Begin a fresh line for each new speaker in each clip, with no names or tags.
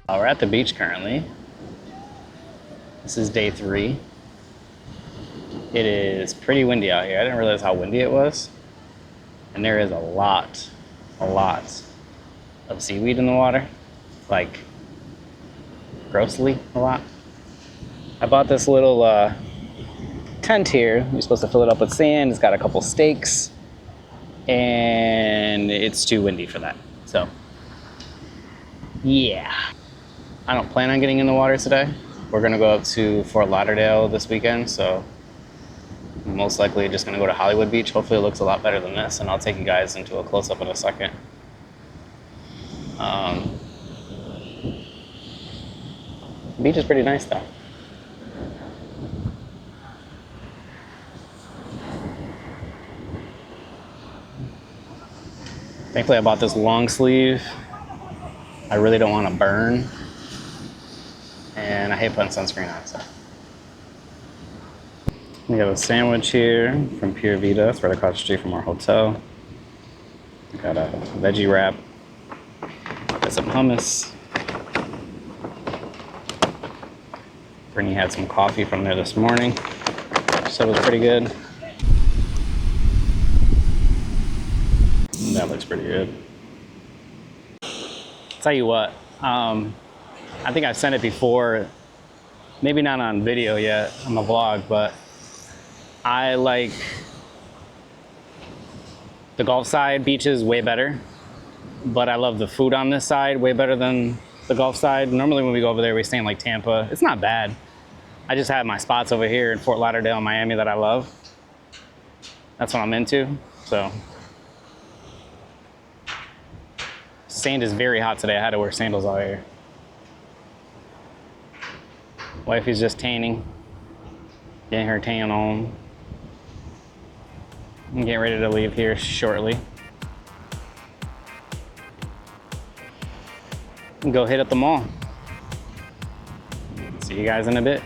We're at the beach currently. This is day 3. It is pretty windy out here. I didn't realize how windy it was. And there is a lot of seaweed in the water. Like, grossly a lot. I bought this little tent here. You're supposed to fill it up with sand. It's got a couple stakes. And it's too windy for that. So, yeah. I don't plan on getting in the water today. We're gonna go up to Fort Lauderdale this weekend, so most likely just gonna go to Hollywood Beach. Hopefully it looks a lot better than this, and I'll take you guys into a close-up in a second. The beach is pretty nice though. Thankfully I bought this long sleeve. I really don't want to burn. And I hate putting sunscreen on, so. We got a sandwich here from Pure Vita. It's right across the street from our hotel. We got a veggie wrap. Got some hummus. Brittany had some coffee from there this morning. So it was pretty good. That looks pretty good. Tell you what, I think I've sent it before, maybe not on video yet, on the vlog, but I like the Gulf side beaches way better, but I love the food on this side way better than the Gulf side. Normally when we go over there, we stay in like Tampa. It's not bad. I just have my spots over here in Fort Lauderdale and Miami that I love. That's what I'm into, so. Sand is very hot today. I had to wear sandals out here. Wifey's just tanning, getting her tan on. I'm getting ready to leave here shortly. And go hit up the mall. See you guys in a bit.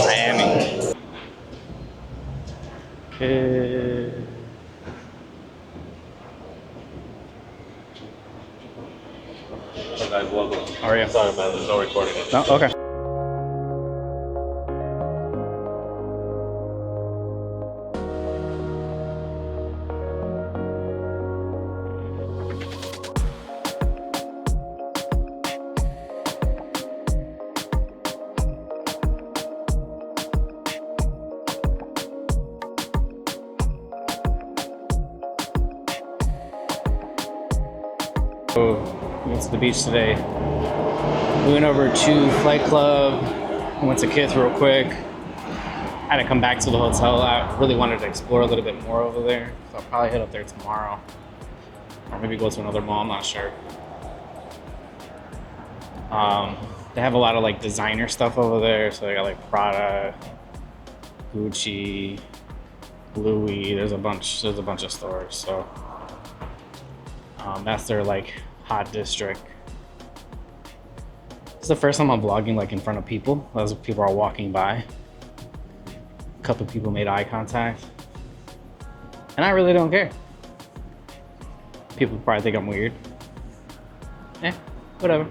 Miami. Okay. How are you?
Sorry, man. There's no recording.
No? Okay. We went to the beach today. We went over to Flight Club, went to Kith real quick. Had to come back to the hotel. I really wanted to explore a little bit more over there, so I'll probably head up there tomorrow. Or maybe go to another mall, I'm not sure. They have a lot of like designer stuff over there, so they got like Prada, Gucci, Louis, there's a bunch of stores, so that's their like hot district. It's the first time I'm vlogging like in front of people, as people are walking by. A couple people made eye contact, and I really don't care. People probably think I'm weird. Eh, whatever.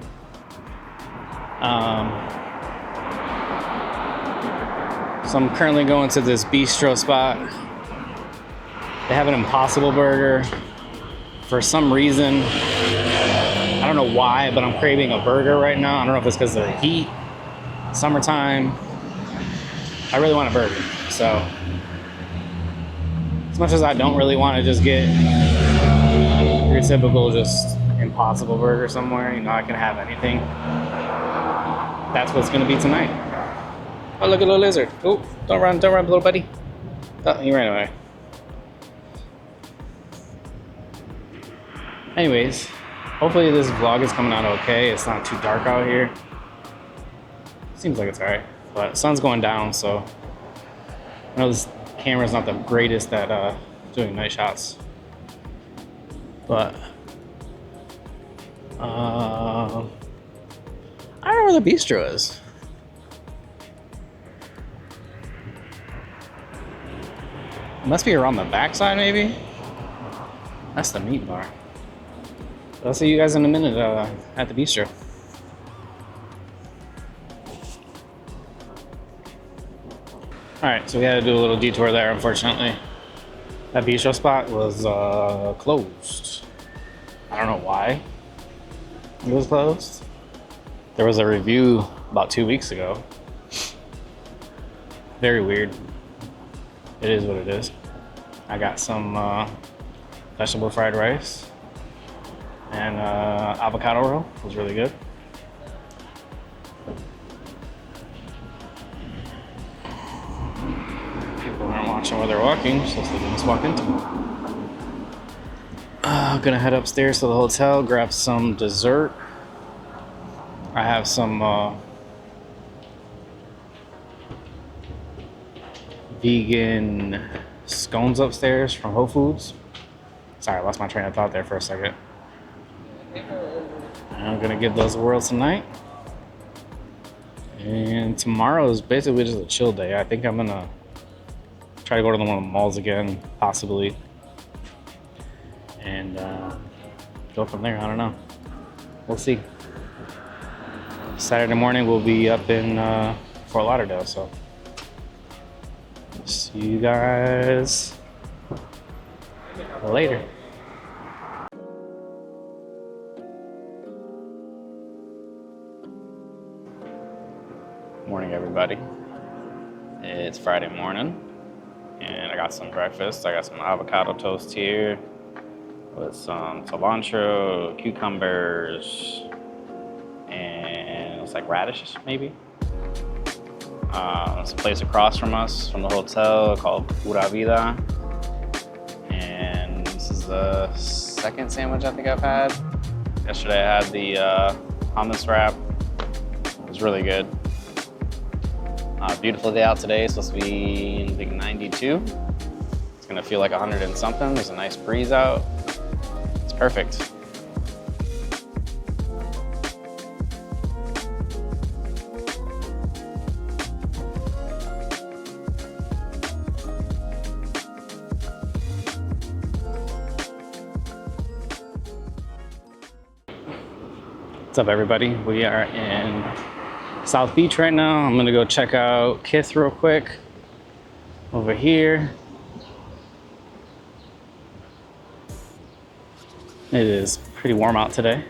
So I'm currently going to this bistro spot. They have an Impossible Burger. For some reason, I don't know why, but I'm craving a burger right now. I don't know if it's because of the heat, summertime. I really want a burger. So, as much as I don't really want to just get your typical just Impossible Burger somewhere, you know, I can have anything. That's what's gonna be tonight. Oh, look at the lizard. Oh, don't run, little buddy. Oh, he ran away. Anyways, hopefully this vlog is coming out okay. It's not too dark out here. Seems like it's alright. But the sun's going down, so I know this camera's not the greatest at doing night shots. But I don't know where the bistro is. It must be around the backside, maybe. That's the meat bar. I'll see you guys in a minute at the bistro. Alright, so we had to do a little detour there, unfortunately. That bistro spot was closed. I don't know why it was closed. There was a review about 2 weeks ago. Very weird. It is what it is. I got some vegetable fried rice and avocado roll. It was really good. People aren't watching where they're walking, so they can just walk into it. I'm gonna head upstairs to the hotel, grab some dessert. I have some vegan scones upstairs from Whole Foods. Sorry, I lost my train of thought there for a second. I'm gonna give those a whirl tonight. And tomorrow is basically just a chill day. I think I'm gonna try to go to one of the malls again, possibly. And go from there, I don't know. We'll see. Saturday morning we'll be up in Fort Lauderdale, so see you guys later. Morning, everybody. It's Friday morning and I got some breakfast. I got some avocado toast here with some cilantro, cucumbers, and it's like radish, maybe. It's a place across from us, from the hotel, called Pura Vida. And this is the second sandwich I think I've had. Yesterday I had the hummus wrap. It was really good. Beautiful day out today, it's supposed to be, I think, 92. It's gonna feel like 100 and something. There's a nice breeze out. It's perfect. What's up, everybody? We are in South Beach right now. I'm gonna go check out Kith real quick over here. It is pretty warm out today.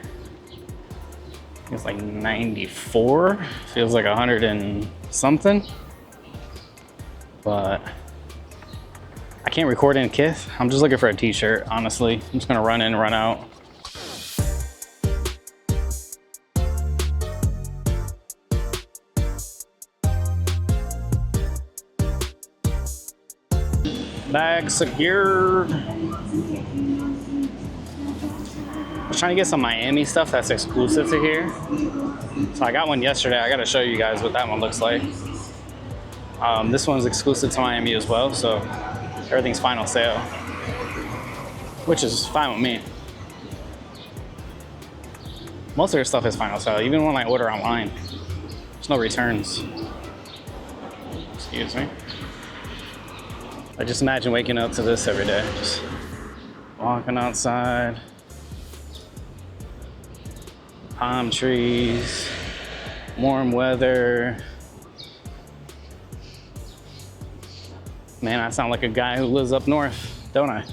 It's like 94. Feels like 100 and something. But I can't record in Kith. I'm just looking for a t-shirt, honestly. I'm just gonna run in, run out. Bag secured. I was trying to get some Miami stuff that's exclusive to here. So I got one yesterday. I gotta show you guys what that one looks like. This one's exclusive to Miami as well, so everything's final sale, which is fine with me. Most of their stuff is final sale, even when I order online. There's no returns. Excuse me. I just imagine waking up to this every day. Just walking outside. Palm trees. Warm weather. Man, I sound like a guy who lives up north, don't I?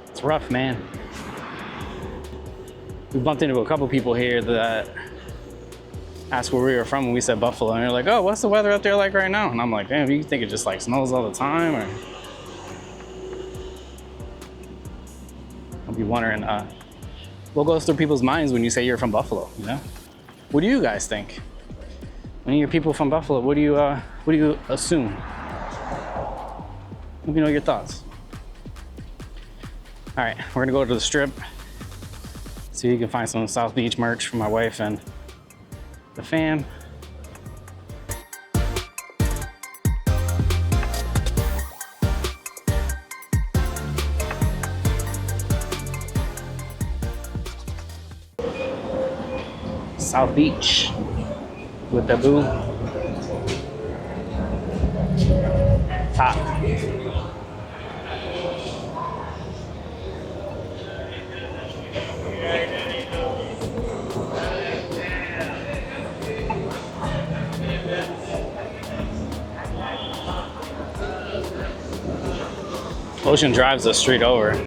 It's rough, man. We bumped into a couple people here that asked where we were from when we said Buffalo, and they're like, oh, what's the weather up there like right now? And I'm like, damn, you think it just like snows all the time? Or I'll be wondering what goes through people's minds when you say you're from Buffalo, you know? What do you guys think? When you're people from Buffalo, what do you assume? Let me know your thoughts. All right, we're gonna go to the strip. See if you can find some South Beach merch for my wife and the fam. South Beach with the boo. Top. Ocean Drive's the street over.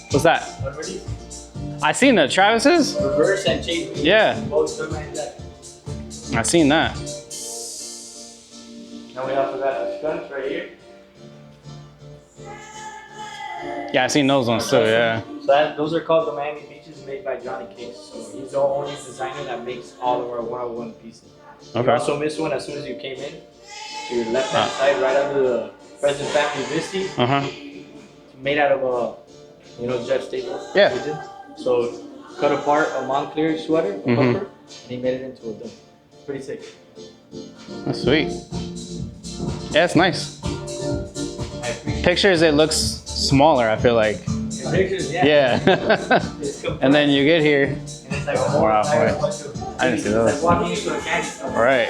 What's that? I seen the Travis's.
Reverse and chase.
Yeah. I seen that.
Now we also got the skunks right here.
Yeah, I seen those ones too. Yeah.
So those are called the Miami Beaches, made by Yankeekicks. So he's the only designer that makes all of our one-on-one pieces.
Okay.
You also missed one as soon as you came in. To your left-hand side, right under the President Family Visti. It's made out of Jeff Staples.
Yeah.
Pigeon. So cut apart a Montclair sweater, a puffer, and he made it into a dome. Pretty sick.
That's sweet. Yeah, it's nice. Pictures, it looks smaller, I feel like.
In pictures, yeah.
Yeah. And then you get here.
And it's like a whole
Wow,
entire
wait.
bunch of
I didn't see those.
It's like walking into a candy store.
Right.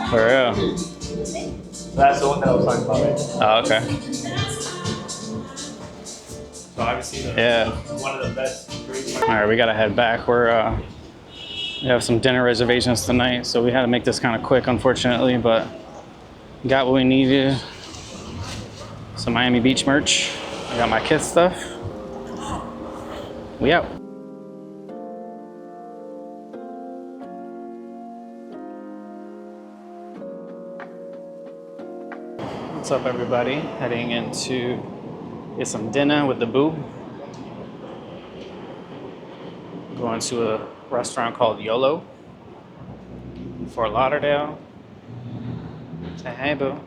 For real.
So that's the one that I was talking about, right?
Oh, okay.
So obviously, one of the best drinks.
All right, we gotta head back. We have some dinner reservations tonight, so we had to make this kind of quick, unfortunately, but got what we needed. Some Miami Beach merch. I got my Kith stuff. We out. What's up, everybody? Heading into get some dinner with the boo. Going to a restaurant called Yolo in Fort Lauderdale. Say hey, boo.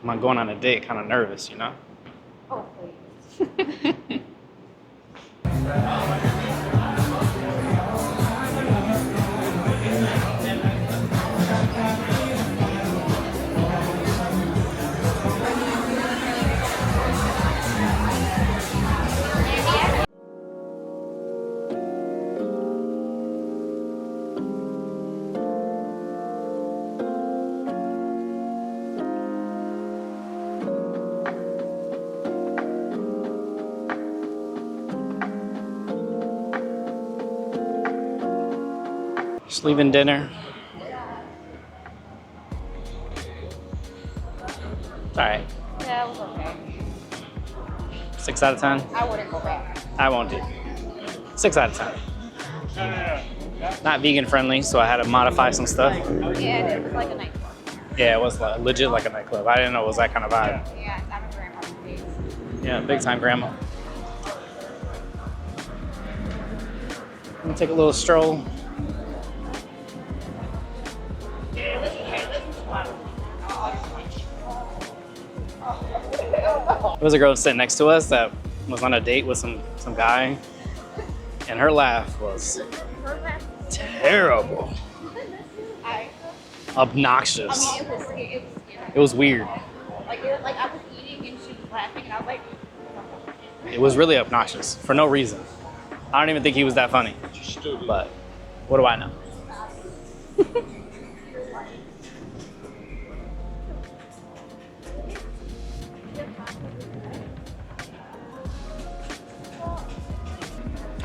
I'm going on a date, kind of nervous, you know?
Oh, please.
Just leaving dinner. All right.
Yeah, it was okay.
6 out of 10.
I wouldn't go back.
I won't do. 6 out of 10. not vegan friendly, so I had to modify some stuff.
Yeah, it was like a nightclub.
Yeah, it was like, legit like a nightclub. I didn't know it was that kind of vibe.
Yeah, I'm a grandma's face.
Yeah, big time grandma. Let me take a little stroll. There was a girl sitting next to us that was on a date with some guy, and her laugh was terrible, obnoxious.
I mean, it was scary.
It was weird.
Like I was eating and she was laughing and I was like,
It was really obnoxious for no reason. I don't even think he was that funny. But what do I know?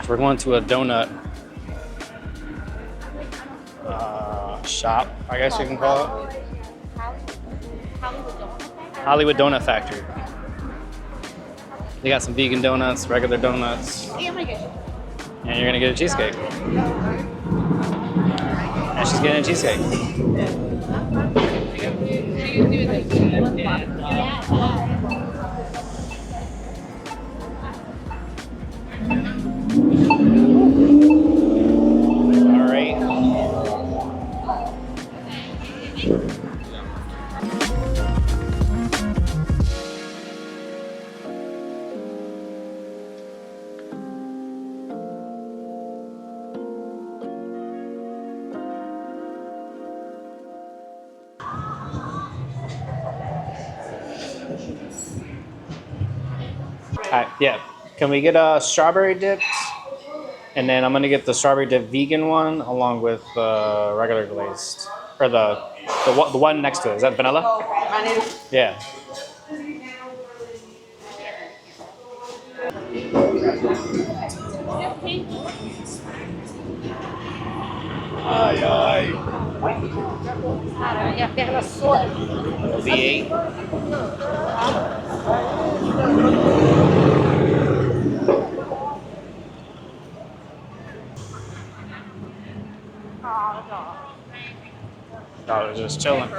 We're going to a donut shop, I guess you can call it. Hollywood Donut Factory. They got some vegan donuts, regular donuts,
yeah, I'm gonna get you.
and you're gonna get a cheesecake. And she's getting a cheesecake. All right. Yeah. Can we get a strawberry dipped? And then I'm gonna get the strawberry dip vegan one along with the regular glazed, or the one next to it. Is that vanilla? Yeah. Ay, ay. V8. I was just chilling.